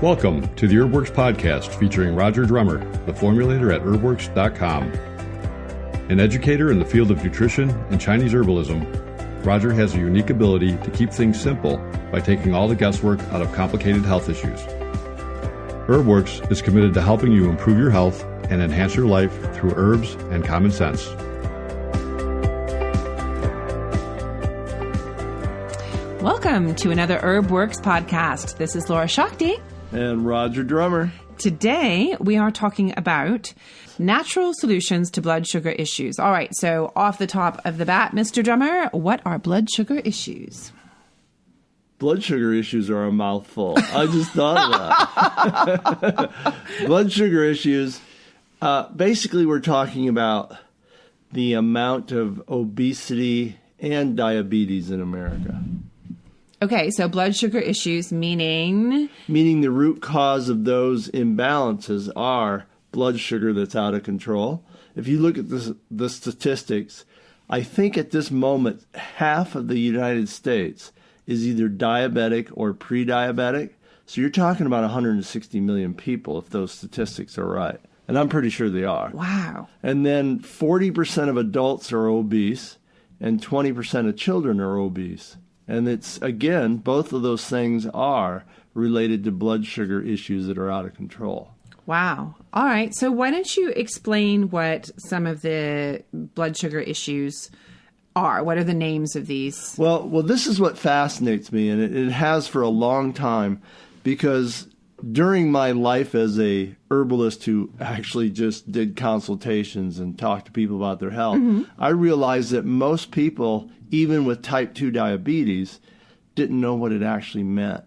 Welcome to the HerbWorks podcast featuring Roger Drummer, the formulator at herbworks.com. An educator in the field of nutrition and Chinese herbalism, Roger has a unique ability to keep things simple by taking all the guesswork out of complicated health issues. HerbWorks is committed to helping you improve your health and enhance your life through herbs and common sense. Welcome to another HerbWorks podcast. This is Laura Shakti. And Roger Drummer. Today, we are talking about natural solutions to blood sugar issues. All right, so off the top of the bat, Mr. Drummer, what are blood sugar issues? Blood sugar issues are a mouthful. I just thought of that. Blood sugar issues, basically we're talking about the amount of obesity and diabetes in America. Okay, so blood sugar issues meaning? Meaning the root cause of those imbalances are blood sugar that's out of control. If you look at the statistics, I think at this moment, half of the United States is either diabetic or pre-diabetic. So you're talking about 160 million people if those statistics are right. And I'm pretty sure they are. Wow. And then 40% of adults are obese and 20% of children are obese. And it's, again, both of those things are related to blood sugar issues that are out of control. Wow. All right. So why don't you explain what some of the blood sugar issues are? What are the names of these? Well, this is what fascinates me, and it has for a long time, because during my life as a herbalist who actually just did consultations and talked to people about their health, I realized that most people, even with type 2 diabetes, didn't know what it actually meant.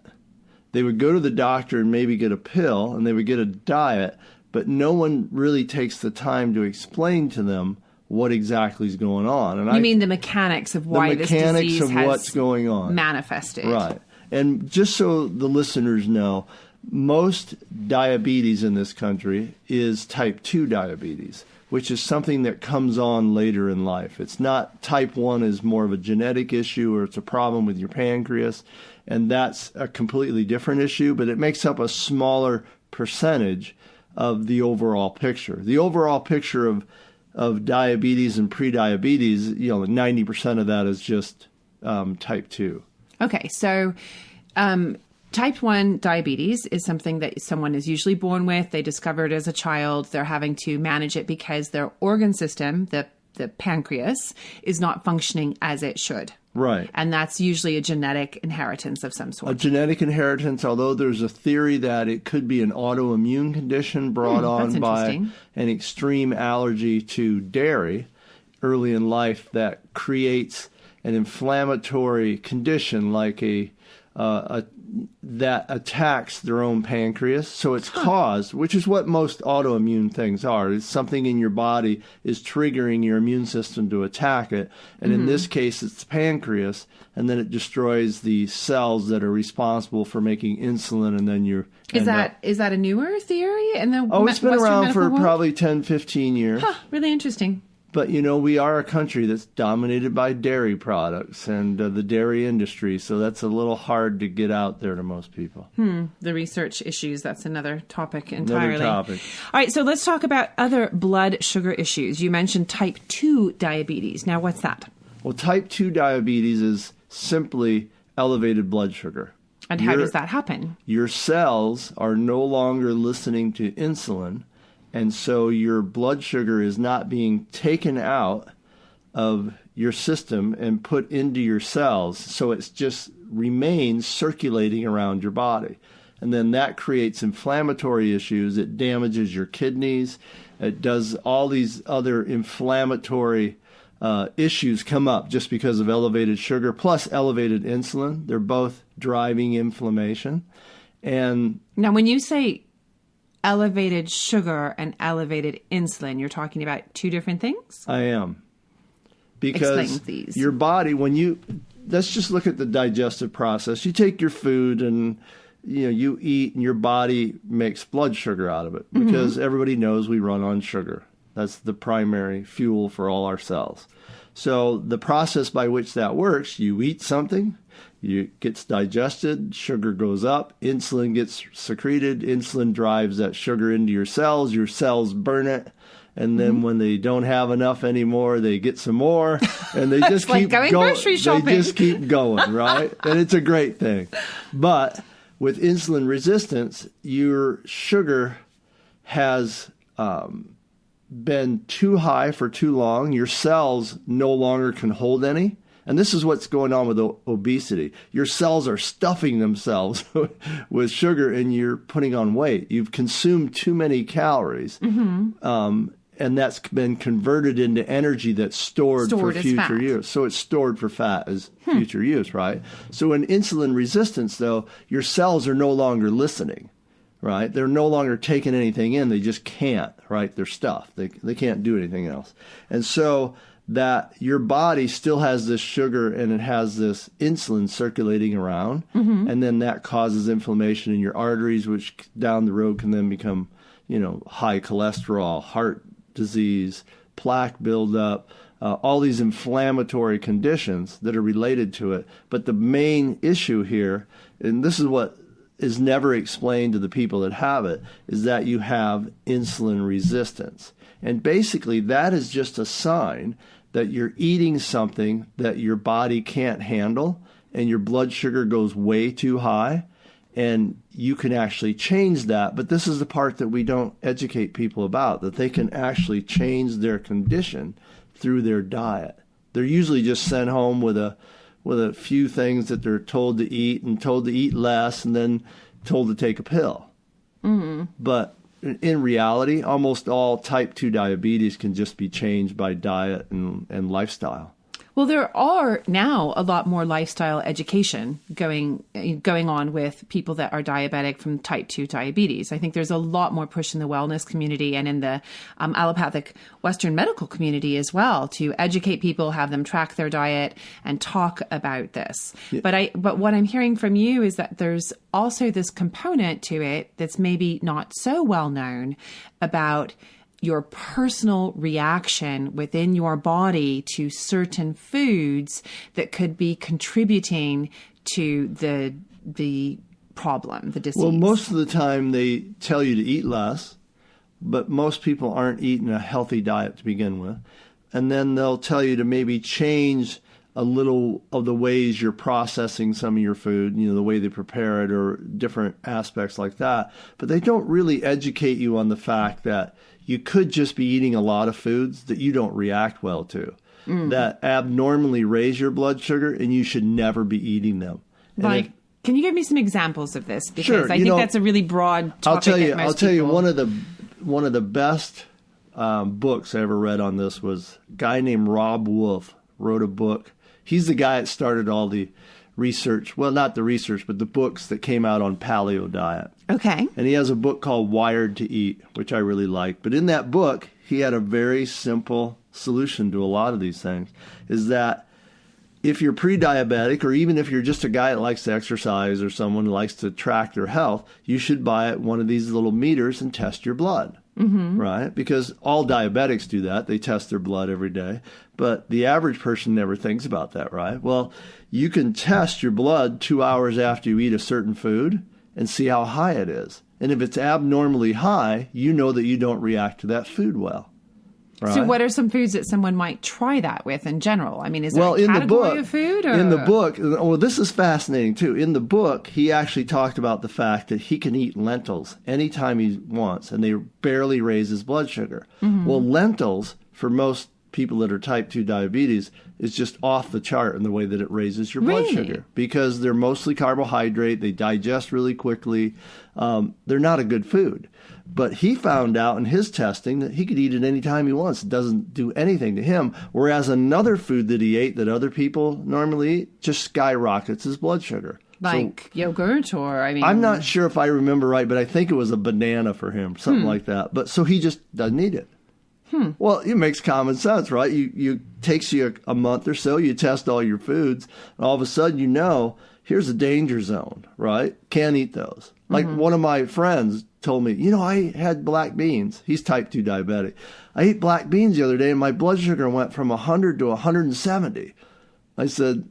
They would go to the doctor and maybe get a pill, and they would get a diet, but no one really takes the time to explain to them what exactly is going on. And you mean the mechanics of why this disease has what's going on manifested. Right. And just so the listeners know, most diabetes in this country is type 2 diabetes, which is something that comes on later in life. It's not type 1 is more of a genetic issue or it's a problem with your pancreas, and that's a completely different issue, but it makes up a smaller percentage of the overall picture. The overall picture of diabetes and prediabetes, 90% of that is just type 2. Okay, so type 1 diabetes is something that someone is usually born with. They discover it as a child. They're having to manage it because their organ system, the pancreas, is not functioning as it should. Right. And that's usually a genetic inheritance of some sort. A genetic inheritance, although there's a theory that it could be an autoimmune condition brought on by an extreme allergy to dairy early in life that creates an inflammatory condition like that attacks their own pancreas. So it's caused, which is what most autoimmune things are. It's something in your body is triggering your immune system to attack it. And in this case, it's the pancreas. And then it destroys the cells that are responsible for making insulin. And then you're... Is that a newer theory? In the it's been around for probably 10, 15 years. Really interesting. But, we are a country that's dominated by dairy products and the dairy industry, so that's a little hard to get out there to most people. The research issues, that's another topic entirely. Another topic. All right, so let's talk about other blood sugar issues. You mentioned type 2 diabetes. Now, what's that? Well, type 2 diabetes is simply elevated blood sugar. And how does that happen? Your cells are no longer listening to insulin, and so your blood sugar is not being taken out of your system and put into your cells. So it just remains circulating around your body. And then that creates inflammatory issues. It damages your kidneys. It does all these other inflammatory issues come up just because of elevated sugar plus elevated insulin. They're both driving inflammation. And now when you say elevated sugar and elevated insulin, you're talking about two different things? I am. Because your body, let's just look at the digestive process. You take your food and, you eat and your body makes blood sugar out of it because everybody knows we run on sugar. That's the primary fuel for all our cells. So the process by which that works, you eat something, It gets digested, sugar goes up, insulin gets secreted, insulin drives that sugar into your cells burn it, and then when they don't have enough anymore, they get some more, and they just keep going grocery shopping. They just keep going, right? And it's a great thing. But with insulin resistance, your sugar has been too high for too long. Your cells no longer can hold any. And this is what's going on with obesity. Your cells are stuffing themselves with sugar, and you're putting on weight. You've consumed too many calories, and that's been converted into energy that's stored for future use. So it's stored for fat as future use, right? So in insulin resistance, though, your cells are no longer listening, right? They're no longer taking anything in. They just can't, right? They're stuffed. They can't do anything else. And so that your body still has this sugar and it has this insulin circulating around, and then that causes inflammation in your arteries, which down the road can then become, high cholesterol, heart disease, plaque buildup, all these inflammatory conditions that are related to it. But the main issue here, and this is what is never explained to the people that have it, is that you have insulin resistance. And basically that is just a sign that you're eating something that your body can't handle, and your blood sugar goes way too high, and you can actually change that. But this is the part that we don't educate people about, that they can actually change their condition through their diet. They're usually just sent home with a few things that they're told to eat, and told to eat less, and then told to take a pill. But in reality, almost all type 2 diabetes can just be changed by diet and lifestyle. Well, there are now a lot more lifestyle education going on with people that are diabetic from type 2 diabetes. I think there's a lot more push in the wellness community and in the allopathic Western medical community as well to educate people, have them track their diet and talk about this. Yeah. But what I'm hearing from you is that there's also this component to it that's maybe not so well known about your personal reaction within your body to certain foods that could be contributing to the problem, the disease. Well, most of the time they tell you to eat less, but most people aren't eating a healthy diet to begin with. And then they'll tell you to maybe change a little of the ways you're processing some of your food, the way they prepare it or different aspects like that. But they don't really educate you on the fact that you could just be eating a lot of foods that you don't react well to, that abnormally raise your blood sugar, and you should never be eating them. Can you give me some example of this? Because sure, I think that's a really broad topic. I'll tell you one of the best books I ever read on this was a guy named Rob Wolf wrote a book. He's the guy that started all the research, well, not the research, but the books that came out on paleo diet. Okay. And he has a book called Wired to Eat, which I really like. But in that book, he had a very simple solution to a lot of these things, is that if you're pre-diabetic, or even if you're just a guy that likes to exercise or someone who likes to track their health, you should buy one of these little meters and test your blood. Right? Because all diabetics do that. They test their blood every day. But the average person never thinks about that, right? Well, you can test your blood 2 hours after you eat a certain food and see how high it is. And if it's abnormally high, you know that you don't react to that food well. Right? So what are some foods that someone might try that with in general? I mean, is there a category of food? Or? In the book, this is fascinating too. In the book, he actually talked about the fact that he can eat lentils anytime he wants, and they barely raise his blood sugar. Well, lentils, for most people that are type 2 diabetes, is just off the chart in the way that it raises your blood sugar, because they're mostly carbohydrate. They digest really quickly. They're not a good food. But he found out in his testing that he could eat it any time he wants. It doesn't do anything to him. Whereas another food that he ate that other people normally eat just skyrockets his blood sugar. Like yogurt, or I'm not sure if I remember right, but I think it was a banana for him, something like that. But so he just doesn't eat it. Well, it makes common sense, right? You takes you a month or so, you test all your foods, and all of a sudden here's a danger zone, right? Can't eat those. Like one of my friends told me, I had black beans. He's type 2 diabetic. I ate black beans the other day, and my blood sugar went from 100 to 170. I said,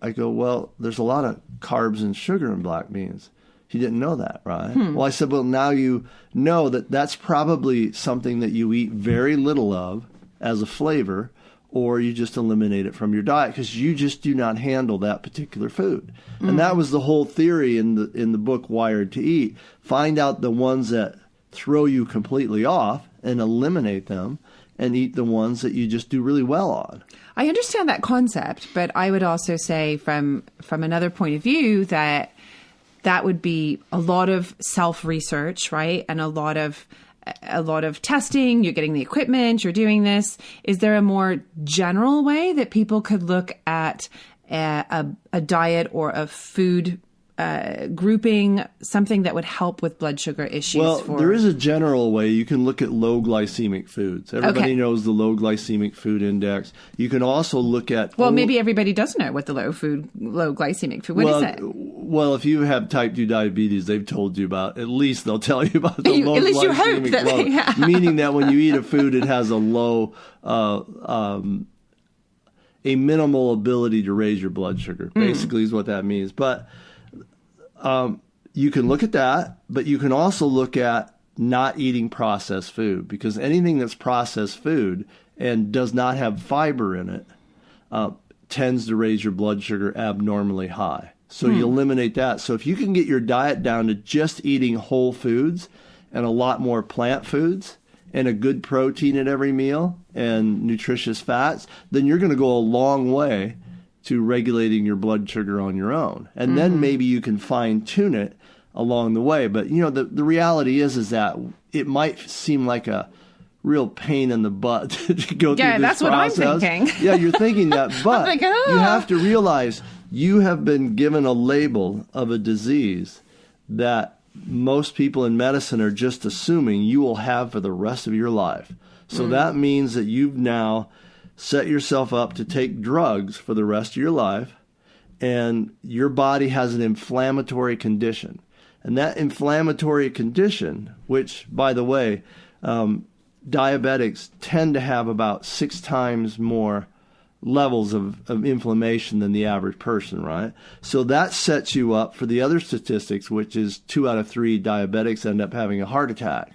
I go, well, there's a lot of carbs and sugar in black beans. He didn't know that, right? Well, I said, well, now you know that that's probably something that you eat very little of as a flavor, or you just eliminate it from your diet because you just do not handle that particular food. And that was the whole theory in the book Wired to Eat. Find out the ones that throw you completely off and eliminate them, and eat the ones that you just do really well on. I understand that concept, but I would also say from another point of view that would be a lot of self-research, right? And a lot of testing. You're getting the equipment, you're doing this. Is there a more general way that people could look at a diet or a food grouping, something that would help with blood sugar issues? Well, there is a general way. You can look at low glycemic foods. Everybody knows the low glycemic food index. You can also look at... Well, maybe everybody does know what the low glycemic food. What is it? Well, if you have type 2 diabetes, they've told you about, at least they'll tell you about the low at least glycemic you hope that load. they have. Meaning that when you eat a food, it has a low... a minimal ability to raise your blood sugar, basically is what that means. But you can look at that, but you can also look at not eating processed food, because anything that's processed food and does not have fiber in it tends to raise your blood sugar abnormally high. So you eliminate that. So if you can get your diet down to just eating whole foods and a lot more plant foods and a good protein at every meal and nutritious fats, then you're going to go a long way to regulating your blood sugar on your own. And then maybe you can fine tune it along the way. But, the reality is that it might seem like a real pain in the butt to go through this process. Yeah, that's what I'm thinking. Yeah, you're thinking that. But thinking, you have to realize you have been given a label of a disease that most people in medicine are just assuming you will have for the rest of your life. So that means that you've now set yourself up to take drugs for the rest of your life, and your body has an inflammatory condition. And that inflammatory condition, which, by the way, diabetics tend to have about 6 times more levels of inflammation than the average person, right? So that sets you up for the other statistics, which is 2 out of 3 diabetics end up having a heart attack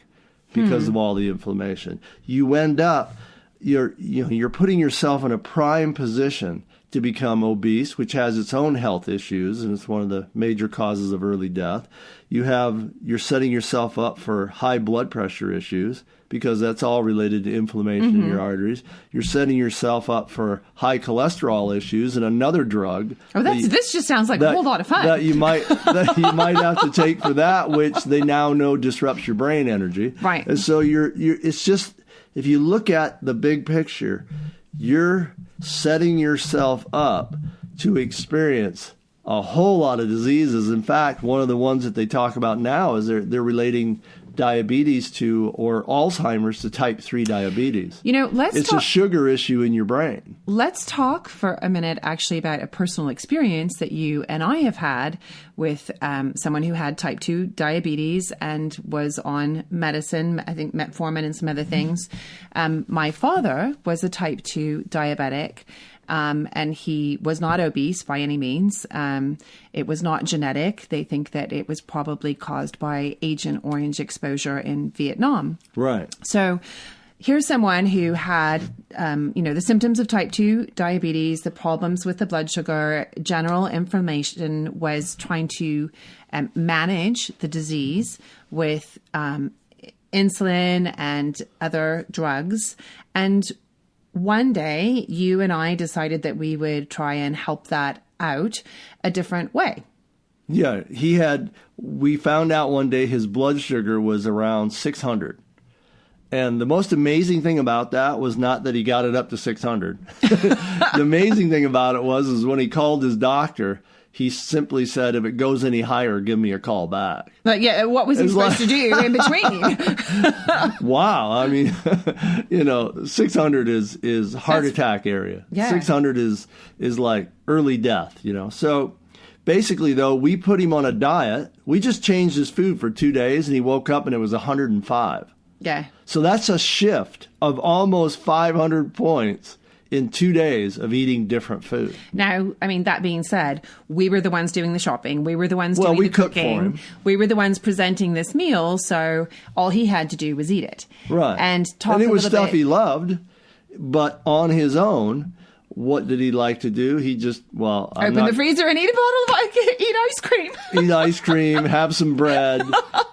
because of all the inflammation. You end up, you're putting yourself in a prime position to become obese, which has its own health issues, and it's one of the major causes of early death. You're setting yourself up for high blood pressure issues, because that's all related to inflammation in your arteries. You're setting yourself up for high cholesterol issues and another drug. Oh, this just sounds like a whole lot of fun. That you might have to take for that, which they now know disrupts your brain energy. Right. And so it's just, if you look at the big picture, you're setting yourself up to experience a whole lot of diseases. In fact, one of the ones that they talk about now is they're relating diabetes to, or Alzheimer's to, type 3 diabetes. It's a sugar issue in your brain. Let's talk for a minute actually about a personal experience that you and I have had with someone who had type 2 diabetes and was on medicine, I think metformin and some other things. My father was a type 2 diabetic. And he was not obese by any means. It was not genetic. They think that it was probably caused by Agent Orange exposure in Vietnam. Right. So here's someone who had, the symptoms of type 2 diabetes, the problems with the blood sugar, general inflammation, was trying to manage the disease with insulin and other drugs. And one day, you and I decided that we would try and help that out a different way. Yeah, we found out one day his blood sugar was around 600. And the most amazing thing about that was not that he got it up to 600. The amazing thing about it was when he called his doctor, he simply said, if it goes any higher, give me a call back. But yeah, what was he supposed to do in between? Wow. I mean, 600 is heart attack area. Yeah. 600 is like early death, So basically, though, we put him on a diet. We just changed his food for 2 days, and he woke up and it was 105. Yeah. So that's a shift of almost 500 points in 2 days of eating different food. Now, I mean, that being said, we were the ones doing the shopping. We were the ones doing the cooked cooking. for him. We were the ones presenting this meal, so all he had to do was eat it. Right. And it was stuff he loved, but on his own, what did he like to do? He just, open the freezer and eat a bottle of eat ice cream. Eat ice cream, have some bread.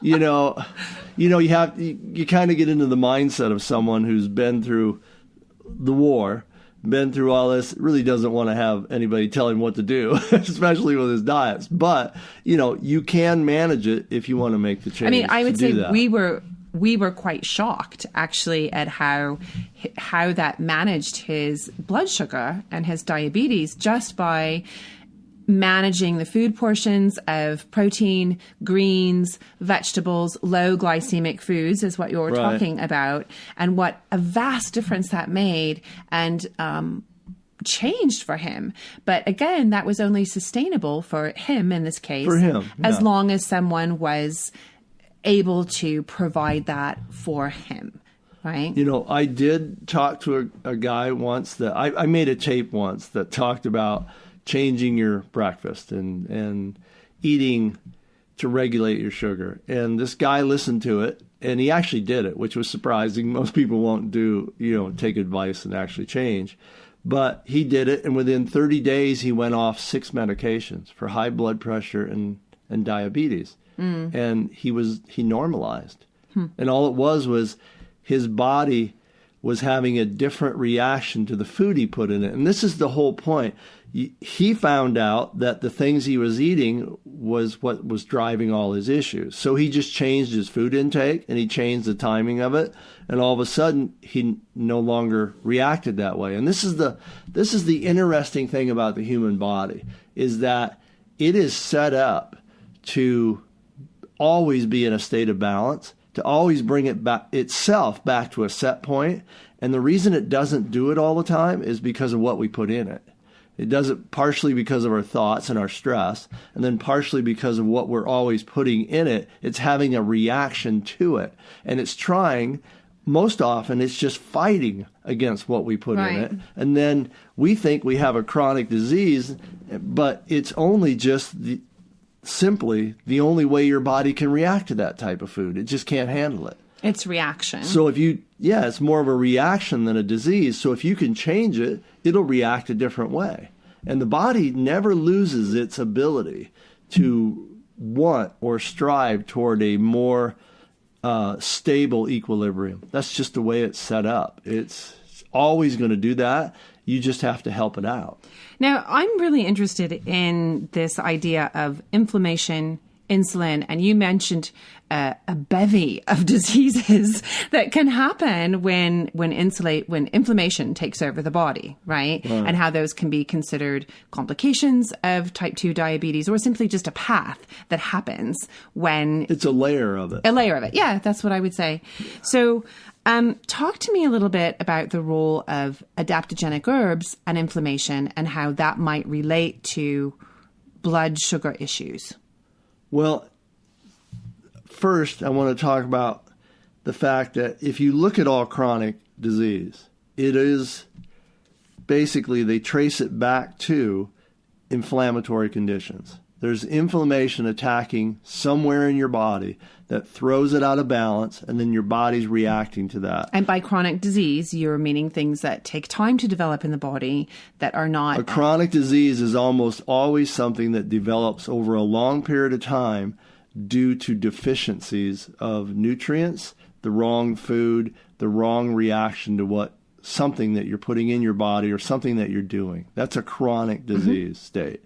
You kind of get into the mindset of someone who's been through the war, been through all this, really doesn't want to have anybody tell him what to do, especially with his diets. But, you can manage it if you want to make the change. I mean, I would say that. we were quite shocked, actually, at how that managed his blood sugar and his diabetes just by managing the food portions of protein, greens, vegetables, low glycemic foods is what you're talking about, and what a vast difference that made and changed for him. But again, that was only sustainable for him in this case, as long as someone was able to provide that for him. Right. I did talk to a guy once that I made a tape once that talked about changing your breakfast and eating to regulate your sugar. And this guy listened to it, and he actually did it, which was surprising. Most people won't take advice and actually change. But he did it, and within 30 days, he went off 6 medications for high blood pressure and diabetes. And he normalized. And all it was his body was having a different reaction to the food he put in it. And this is the whole point. He found out that the things he was eating was what was driving all his issues. So he just changed his food intake, and he changed the timing of it. And all of a sudden, he no longer reacted that way. And this is the interesting thing about the human body, is that it is set up to always be in a state of balance, to always bring itself back to a set point. And the reason it doesn't do it all the time is because of what we put in it. It does it partially because of our thoughts and our stress, and then partially because of what we're always putting in it. It's having a reaction to it. And it's trying, most often, it's just fighting against what we put in it. And then we think we have a chronic disease, but it's only just simply the only way your body can react to that type of food. It just can't handle it. It's reaction. So it's more of a reaction than a disease. So if you can change it, it'll react a different way. And the body never loses its ability to want or strive toward a more stable equilibrium. That's just the way it's set up. It's always going to do that. You just have to help it out. Now, I'm really interested in this idea of inflammation, insulin, and you mentioned a bevy of diseases that can happen when inflammation takes over the body, right? And how those can be considered complications of type 2 diabetes, or simply just a path that happens when... It's a layer of it. A layer of it. Yeah, that's what I would say. So talk to me a little bit about the role of adaptogenic herbs and inflammation, and how that might relate to blood sugar issues. Well, first, I want to talk about the fact that if you look at all chronic disease, it is basically, they trace it back to inflammatory conditions. There's inflammation attacking somewhere in your body that throws it out of balance, and then your body's reacting to that. And by chronic disease, you're meaning things that take time to develop in the body that are not... A chronic disease is almost always something that develops over a long period of time due to deficiencies of nutrients, the wrong food, the wrong reaction to something that you're putting in your body or something that you're doing. That's a chronic disease state.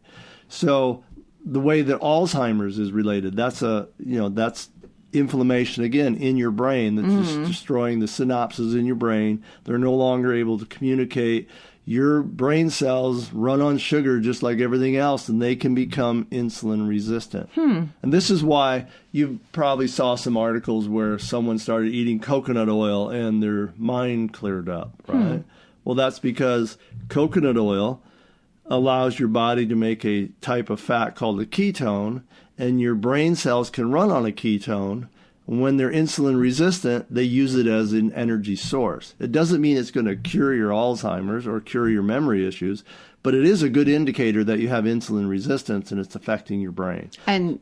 So the way that Alzheimer's is related, that's inflammation, again, in your brain that's just destroying the synapses in your brain. They're no longer able to communicate. Your brain cells run on sugar just like everything else, and they can become insulin resistant. And this is why you probably saw some articles where someone started eating coconut oil and their mind cleared up, right? Well, that's because coconut oil allows your body to make a type of fat called a ketone, and your brain cells can run on a ketone When they're insulin resistant, they use it as an energy source. It doesn't mean it's going to cure your Alzheimer's or cure your memory issues, but it is a good indicator that you have insulin resistance and it's affecting your brain. And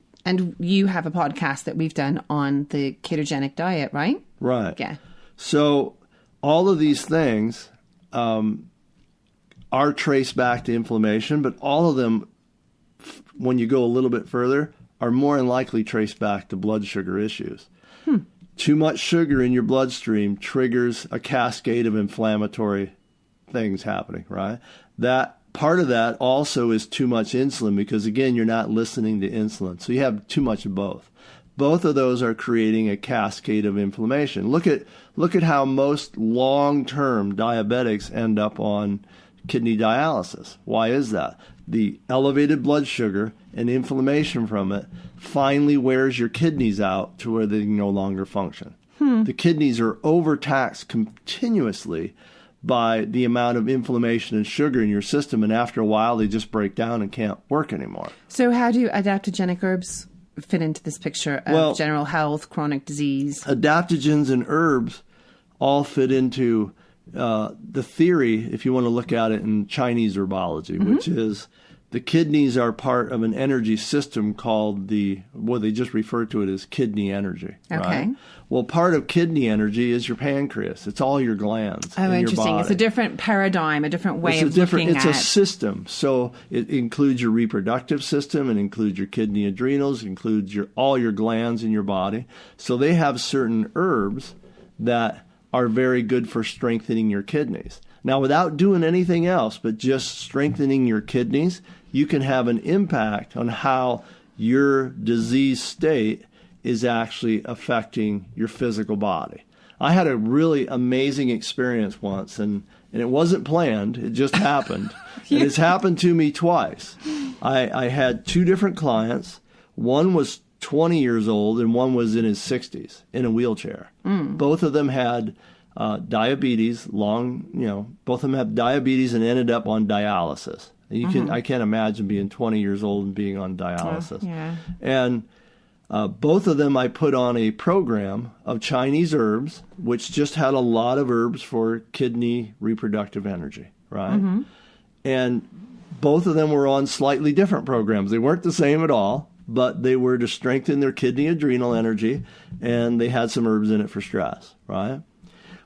you have a podcast that we've done on the ketogenic diet, right? Right. Yeah. So all of these things are traced back to inflammation, but all of them, when you go a little bit further, are more than likely traced back to blood sugar issues. Too much sugar in your bloodstream triggers a cascade of inflammatory things happening, right? That part of that also is too much insulin because, again, you're not listening to insulin. So you have too much of both. Both of those are creating a cascade of inflammation. Look at how most long-term diabetics end up on kidney dialysis. Why is that? The elevated blood sugar and inflammation from it finally wears your kidneys out to where they no longer function. The kidneys are overtaxed continuously by the amount of inflammation and sugar in your system, and after a while they just break down and can't work anymore. So how do adaptogenic herbs fit into this picture of general health, chronic disease? Adaptogens and herbs all fit into the theory, if you want to look at it in Chinese herbology, which is the kidneys are part of an energy system called they just refer to it as kidney energy. Okay. Right? Well, part of kidney energy is your pancreas. It's all your glands. Oh, in interesting. Your body. It's a different paradigm, a different way of looking at it. It's a system. So it includes your reproductive system, it includes your kidney adrenals, it includes all your glands in your body. So they have certain herbs that are very good for strengthening your kidneys. Now, without doing anything else but just strengthening your kidneys, you can have an impact on how your disease state is actually affecting your physical body. I had a really amazing experience once, and it wasn't planned. It just happened. And it's happened to me twice. I had two different clients. One was 20 years old and one was in his 60s in a wheelchair. Both of them had diabetes, both of them had diabetes and ended up on dialysis. I can't imagine being 20 years old and being on dialysis. And both of them I put on a program of Chinese herbs, which just had a lot of herbs for kidney reproductive energy, right? And both of them were on slightly different programs. They weren't the same at all, but they were to strengthen their kidney adrenal energy, and they had some herbs in it for stress, right?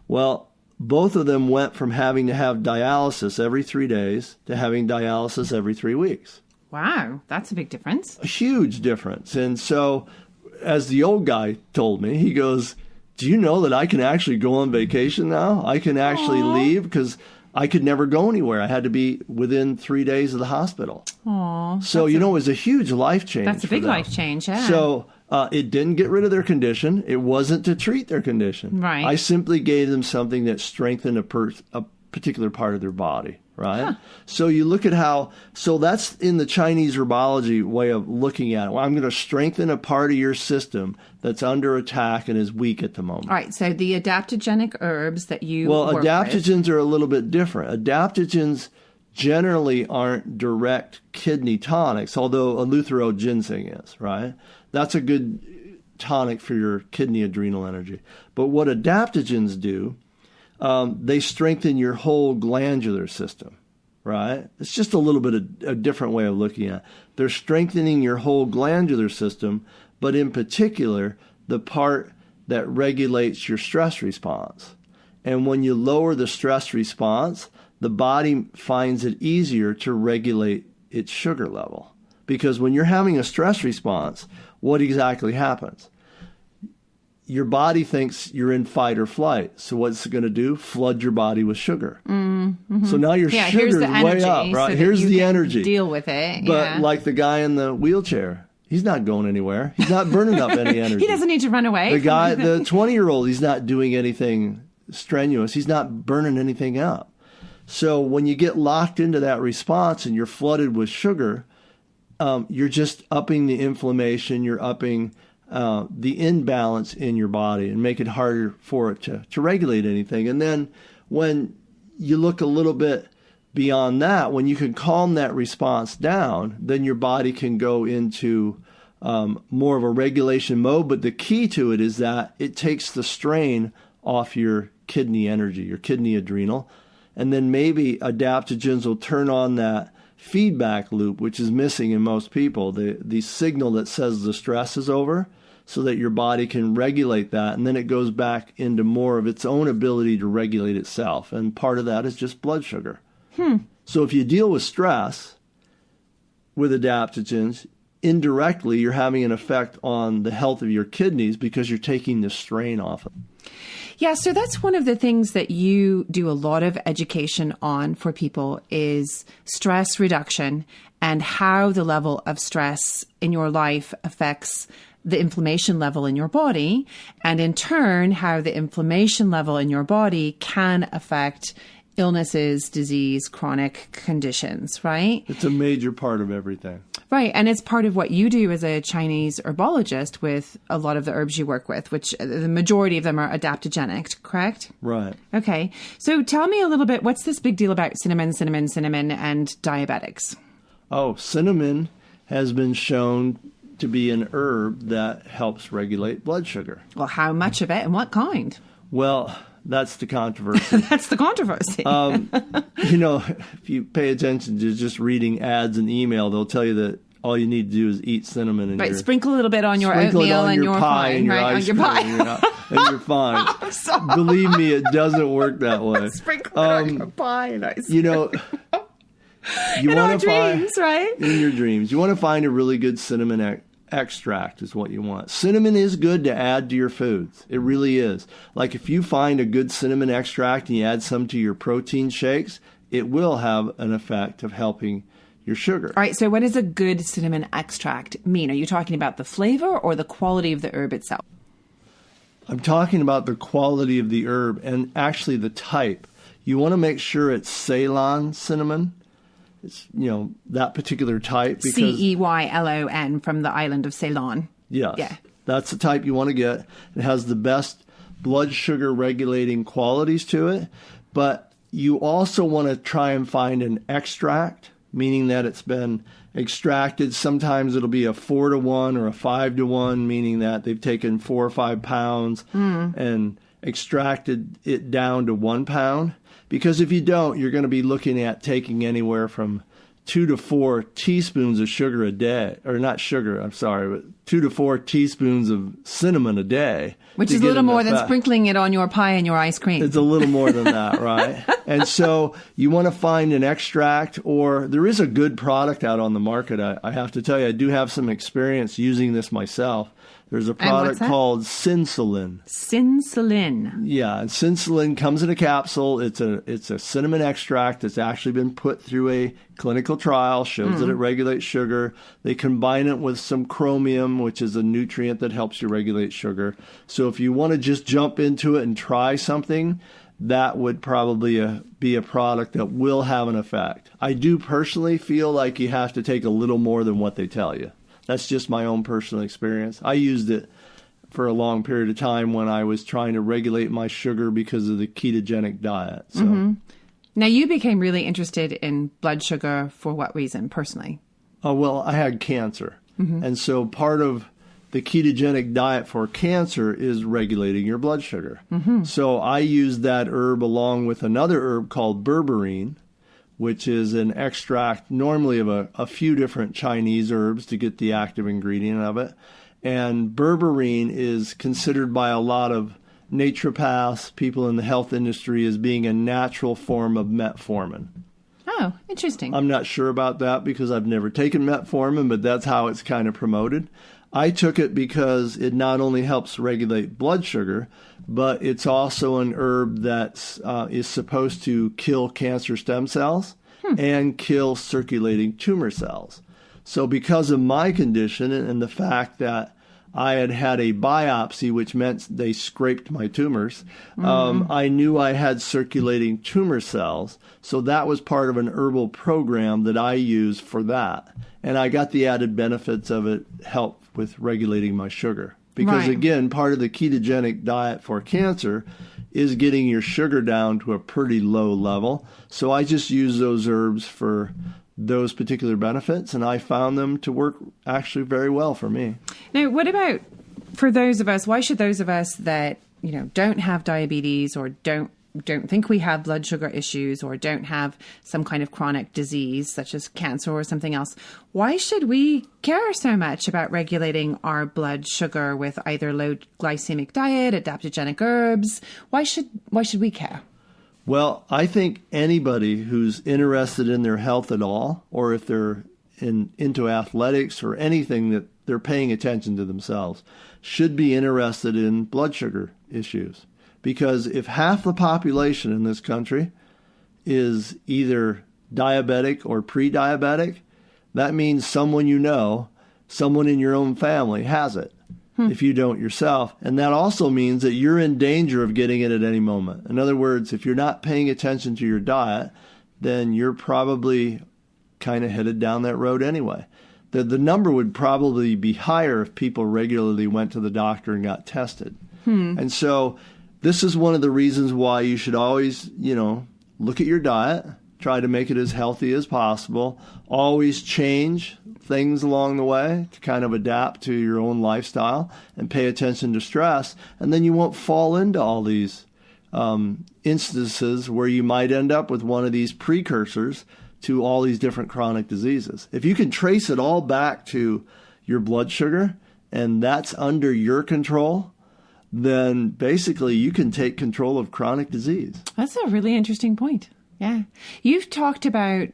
Well, both of them went from having to have dialysis every 3 days to having dialysis every 3 weeks. Wow, that's a big difference. A huge difference. And so, as the old guy told me, he goes, do you know that I can actually go on vacation now? I can actually leave because I could never go anywhere. I had to be within 3 days of the hospital. So, it was a huge life change. That's a big life change, yeah. So, it didn't get rid of their condition. It wasn't to treat their condition. Right. I simply gave them something that strengthened a particular part of their body, right? So you look at so that's in the Chinese herbology way of looking at it. Well, I'm going to strengthen a part of your system that's under attack and is weak at the moment. All right, so the adaptogenic herbs that you work adaptogens with. are a little bit different. Adaptogens generally aren't direct kidney tonics, although eleuthero ginseng is, right? That's a good tonic for your kidney adrenal energy. But what adaptogens do, they strengthen your whole glandular system, right? It's just a little bit of a different way of looking at it. They're strengthening your whole glandular system, but in particular, the part that regulates your stress response. And when you lower the stress response, the body finds it easier to regulate its sugar level. Because when you're having a stress response, what exactly happens? Your body thinks you're in fight or flight. So what's it going to do? Flood your body with sugar. So now your sugar is way up, right? So here's the energy. Deal with it. But like the guy in the wheelchair, he's not going anywhere. He's not burning up any energy. He doesn't need to run away. The 20-year-old, he's not doing anything strenuous. He's not burning anything up. So when you get locked into that response and you're flooded with sugar, you're just upping the inflammation, you're upping the imbalance in your body and make it harder for it to regulate anything. And then when you look a little bit beyond that, when you can calm that response down, then your body can go into more of a regulation mode. But the key to it is that it takes the strain off your kidney energy, your kidney adrenal. And then maybe adaptogens will turn on that feedback loop, which is missing in most people, the signal that says the stress is over, so that your body can regulate that. And then it goes back into more of its own ability to regulate itself. And part of that is just blood sugar. So if you deal with stress with adaptogens, indirectly you're having an effect on the health of your kidneys because you're taking the strain off of them. Yeah, so that's one of the things that you do a lot of education on for people is stress reduction and how the level of stress in your life affects the inflammation level in your body, and in turn, how the inflammation level in your body can affect illnesses, disease, chronic conditions, right? It's a major part of everything. Right. And it's part of what you do as a Chinese herbologist with a lot of the herbs you work with, which the majority of them are adaptogenic, correct? Right. Okay. So tell me a little bit, what's this big deal about cinnamon, and diabetics? Oh, cinnamon has been shown to be an herb that helps regulate blood sugar. Well, how much of it and what kind? Well, that's the controversy. That's the controversy. If you pay attention to just reading ads and email, they'll tell you that all you need to do is eat cinnamon. And sprinkle a little bit on your oatmeal and you're fine. And your right, ice on your cream, pie. and you're fine. I'm sorry. Believe me, it doesn't work that way. Sprinkle it on your pie and ice cream. You in our want to find dreams, right? in your dreams. You want to find a really good cinnamon extract is what you want. Cinnamon is good to add to your foods. It really is. Like if you find a good cinnamon extract and you add some to your protein shakes, it will have an effect of helping your sugar. All right. So what does a good cinnamon extract mean? Are you talking about the flavor or the quality of the herb itself? I'm talking about the quality of the herb and actually the type. You want to make sure it's Ceylon cinnamon. It's, that particular type. Because Ceylon from the island of Ceylon. Yes. Yeah. That's the type you want to get. It has the best blood sugar regulating qualities to it. But you also want to try and find an extract, meaning that it's been extracted. Sometimes it'll be a 4-to-1 or a 5-to-1, meaning that they've taken 4 or 5 pounds and extracted it down to 1 pound. Because if you don't, you're going to be looking at taking anywhere from 2 to 4 teaspoons of sugar a day. Or not sugar, I'm sorry, but 2 to 4 teaspoons of cinnamon a day. Which is a little more than sprinkling it on your pie and your ice cream. It's a little more than that, right? And so you want to find an extract, or there is a good product out on the market. I have to tell you, I do have some experience using this myself. There's a product called Sinsulin. Sinsulin. Yeah, and Sinsulin comes in a capsule. It's a cinnamon extract that's actually been put through a clinical trial, shows that it regulates sugar. They combine it with some chromium, which is a nutrient that helps you regulate sugar. So if you want to just jump into it and try something, that would probably be a product that will have an effect. I do personally feel like you have to take a little more than what they tell you. That's just my own personal experience. I used it for a long period of time when I was trying to regulate my sugar because of the ketogenic diet. So, Now, you became really interested in blood sugar for what reason, personally? Well, I had cancer. And so part of the ketogenic diet for cancer is regulating your blood sugar. So I used that herb along with another herb called berberine, which is an extract normally of a few different Chinese herbs to get the active ingredient of it. And berberine is considered by a lot of naturopaths, people in the health industry, as being a natural form of metformin. Oh, interesting. I'm not sure about that because I've never taken metformin, but that's how it's kind of promoted. I took it because it not only helps regulate blood sugar, but it's also an herb that is supposed to kill cancer stem cells and kill circulating tumor cells. So because of my condition and the fact that I had a biopsy, which meant they scraped my tumors, I knew I had circulating tumor cells. So that was part of an herbal program that I used for that. And I got the added benefits of it help with regulating my sugar. Because again, part of the ketogenic diet for cancer is getting your sugar down to a pretty low level. So I just use those herbs for those particular benefits, and I found them to work actually very well for me. Now, what about for those of us, why should those of us that, don't have diabetes or don't think we have blood sugar issues or don't have some kind of chronic disease such as cancer or something else, why should we care so much about regulating our blood sugar with either low glycemic diet, adaptogenic herbs? Why should we care? Well, I think anybody who's interested in their health at all, or if they're into athletics or anything that they're paying attention to themselves, should be interested in blood sugar issues. Because if half the population in this country is either diabetic or pre-diabetic, that means someone someone in your own family has it, if you don't yourself. And that also means that you're in danger of getting it at any moment. In other words, if you're not paying attention to your diet, then you're probably kind of headed down that road anyway. The number would probably be higher if people regularly went to the doctor and got tested. And so this is one of the reasons why you should always, look at your diet, try to make it as healthy as possible, always change things along the way to kind of adapt to your own lifestyle and pay attention to stress. And then you won't fall into all these instances where you might end up with one of these precursors to all these different chronic diseases. If you can trace it all back to your blood sugar and that's under your control, then basically you can take control of chronic disease. That's a really interesting point. Yeah. You've talked about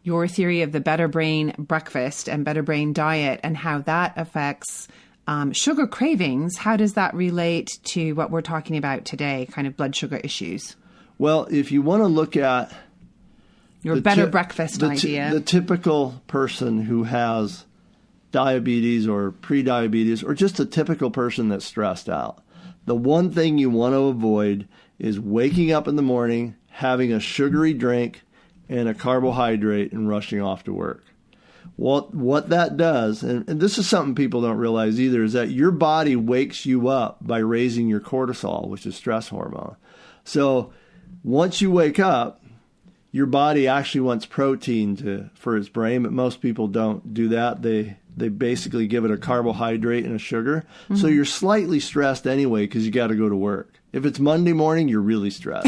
your theory of the better brain breakfast and better brain diet and how that affects sugar cravings. How does that relate to what we're talking about today, kind of blood sugar issues? Well, if you want to look at your better breakfast idea, the typical person who has diabetes or pre-diabetes, or just a typical person that's stressed out, the one thing you want to avoid is waking up in the morning, having a sugary drink and a carbohydrate and rushing off to work. What that does, and this is something people don't realize either, is that your body wakes you up by raising your cortisol, which is stress hormone. So once you wake up, your body actually wants protein for its brain, but most people don't do that. They basically give it a carbohydrate and a sugar. Mm-hmm. So you're slightly stressed anyway because you got to go to work. If it's Monday morning, you're really stressed.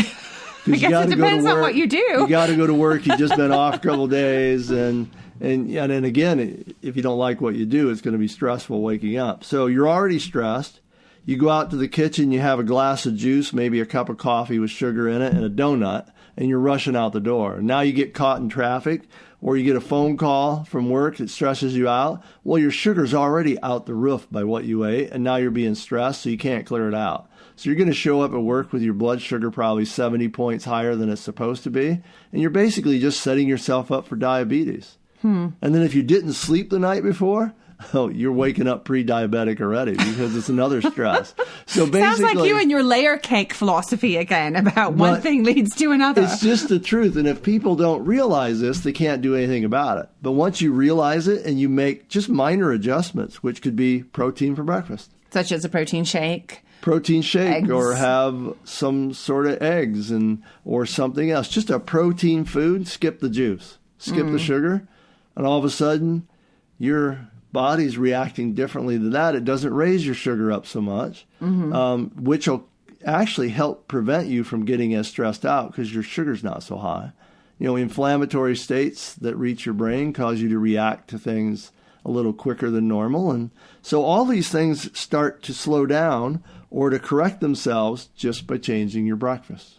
I guess it depends on what you do. You got to go to work. You've just been off a couple of days. And again, if you don't like what you do, it's going to be stressful waking up. So you're already stressed. You go out to the kitchen, you have a glass of juice, maybe a cup of coffee with sugar in it and a donut, and you're rushing out the door. Now you get caught in traffic, or you get a phone call from work that stresses you out. Well, your sugar's already out the roof by what you ate, and now you're being stressed, so you can't clear it out. So you're going to show up at work with your blood sugar probably 70 points higher than it's supposed to be, and you're basically just setting yourself up for diabetes. And then if you didn't sleep the night before, you're waking up pre-diabetic already because it's another stress. So basically, sounds like you and your layer cake philosophy again about one thing leads to another. It's just the truth. And if people don't realize this, they can't do anything about it. But once you realize it and you make just minor adjustments, which could be protein for breakfast. Such as a protein shake. Eggs. Or have some sort of eggs or something else. Just a protein food, skip the juice, skip the sugar, and all of a sudden your body's reacting differently to that. It doesn't raise your sugar up so much, which will actually help prevent you from getting as stressed out because your sugar's not so high. Inflammatory states that reach your brain cause you to react to things a little quicker than normal. And so all these things start to slow down or to correct themselves just by changing your breakfast.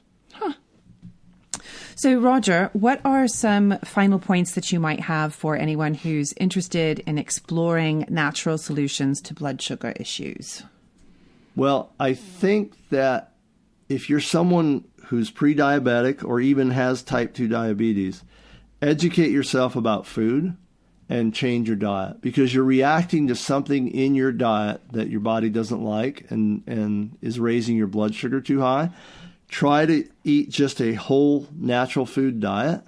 So, Roger, what are some final points that you might have for anyone who's interested in exploring natural solutions to blood sugar issues? Well, I think that if you're someone who's pre-diabetic or even has type 2 diabetes, educate yourself about food and change your diet because you're reacting to something in your diet that your body doesn't like and is raising your blood sugar too high. Try to eat just a whole natural food diet.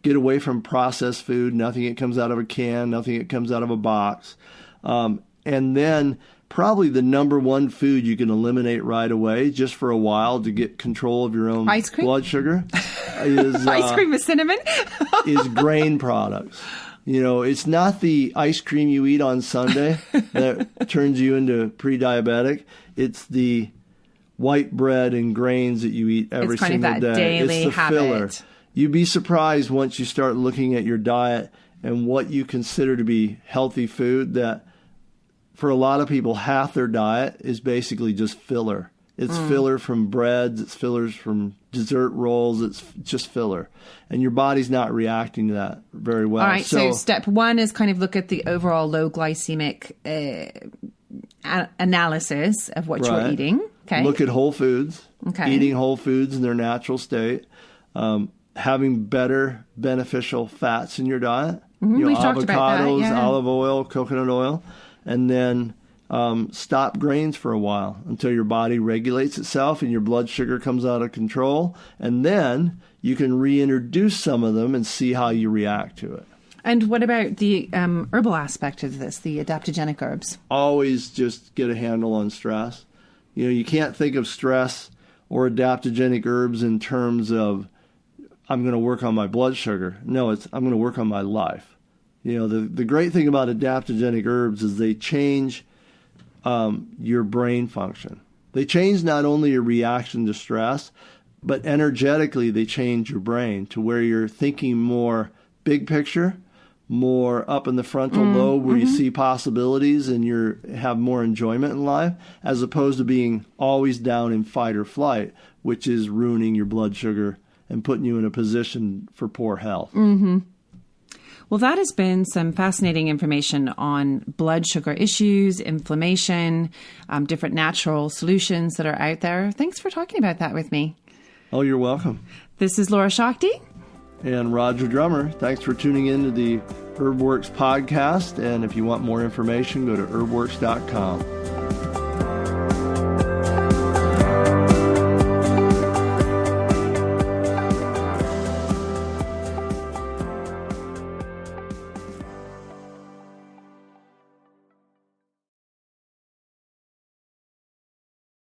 Get away from processed food, nothing that comes out of a can, nothing that comes out of a box. And then probably the number one food you can eliminate right away just for a while to get control of your own ice cream? Blood sugar is ice cream with cinnamon is grain products. It's not the ice cream you eat on Sunday that turns you into pre-diabetic. It's the white bread and grains that you eat every single day. Daily it's the habit. Filler. You'd be surprised once you start looking at your diet and what you consider to be healthy food, that for a lot of people, half their diet is basically just filler. It's filler from breads, it's fillers from dessert rolls, it's just filler. And your body's not reacting to that very well. All right, so step one is kind of look at the overall low glycemic analysis of what you're eating. Okay. Look at whole foods, okay. Eating whole foods in their natural state, having better beneficial fats in your diet. We've talked about that, avocados, olive oil, coconut oil, and then stop grains for a while until your body regulates itself and your blood sugar comes out of control. And then you can reintroduce some of them and see how you react to it. And what about the herbal aspect of this, the adaptogenic herbs? Always just get a handle on stress. You can't think of stress or adaptogenic herbs in terms of, I'm going to work on my blood sugar. No, it's I'm going to work on my life. The great thing about adaptogenic herbs is they change your brain function. They change not only your reaction to stress, but energetically they change your brain to where you're thinking more big picture, more up in the frontal lobe where you see possibilities and you have more enjoyment in life, as opposed to being always down in fight or flight, which is ruining your blood sugar and putting you in a position for poor health. Mm-hmm. Well, that has been some fascinating information on blood sugar issues, inflammation, different natural solutions that are out there. Thanks for talking about that with me. Oh, you're welcome. This is Laura Shakti. And Roger Drummer. Thanks for tuning in to the HerbWorks podcast. And if you want more information, go to herbworks.com.